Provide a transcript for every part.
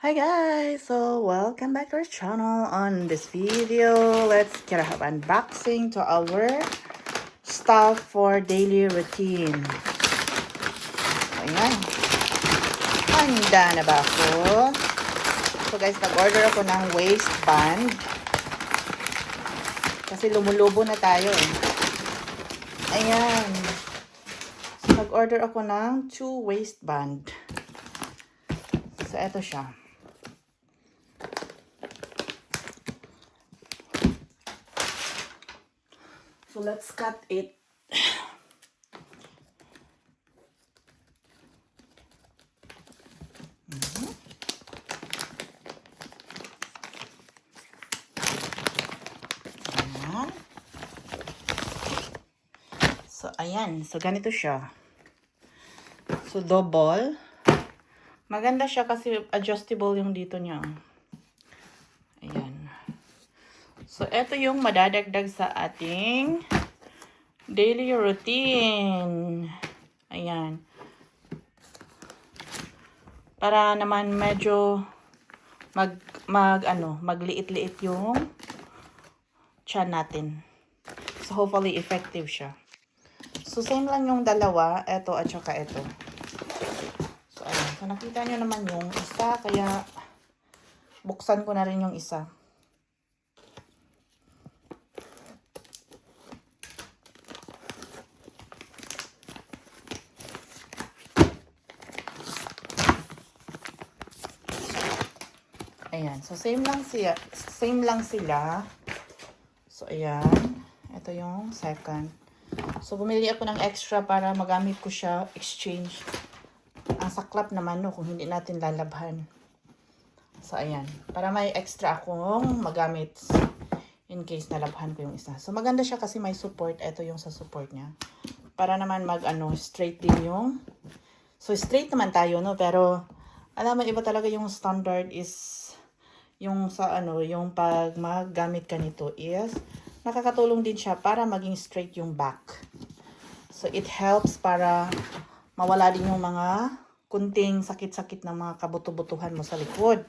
Hi guys! So, welcome back to our channel. On this video, let's get a unboxing to our stuff for daily routine. Ayan. Handa na ba ako? So guys, nag-order ako ng waistband. Kasi lumulubo na tayo eh. Ayan. So, nag-order ako ng 2 waistband. So, eto siya. So, let's cut it. Ayan. So, ayan. So, ganito siya. So, double. Maganda siya kasi adjustable yung dito niya. Ayan. So, ito yung madadagdag sa ating daily routine. Ayan. Para naman medyo magliit-liit yung tiyan natin. So, hopefully effective siya. So, same lang yung dalawa. Ito at saka ito. So, ayan. So, nakita nyo naman yung isa. Kaya, buksan ko na rin yung isa. Ayan. So, same lang sila. So, ayan. Ito yung second. So, bumili ako ng extra para magamit ko siya, exchange. Ang saklap naman no, kung hindi natin lalabhan. So, ayan. Para may extra akong magamit in case nalabhan ko yung isa. So, maganda siya kasi may support. Ito yung sa support niya. Para naman straight din yung... So, straight naman tayo, no? Pero, alam mo, iba talaga yung standard is... Yung sa yung pag magamit ka nito is nakakatulong din siya para maging straight yung back. So it helps para mawala din yung mga kunting sakit-sakit na mga kabuto-butuhan mo sa likod.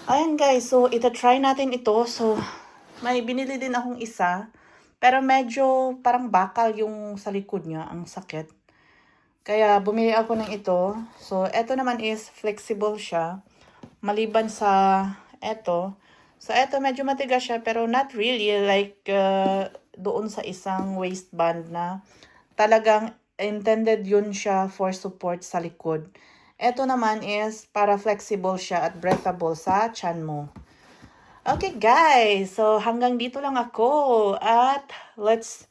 Ayan guys, so ita-try natin ito. So may binili din akong isa, pero medyo parang bakal yung sa likod niya, ang sakit. Kaya bumili ako ng ito. So ito naman is flexible siya. Maliban sa eto. So, eto medyo matigas siya pero not really like doon sa isang waistband na talagang intended yun siya for support sa likod. Eto naman is para flexible siya at breathable sa tiyan mo. Okay guys, so hanggang dito lang ako at let's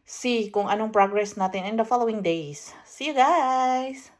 see kung anong progress natin in the following days. See you guys!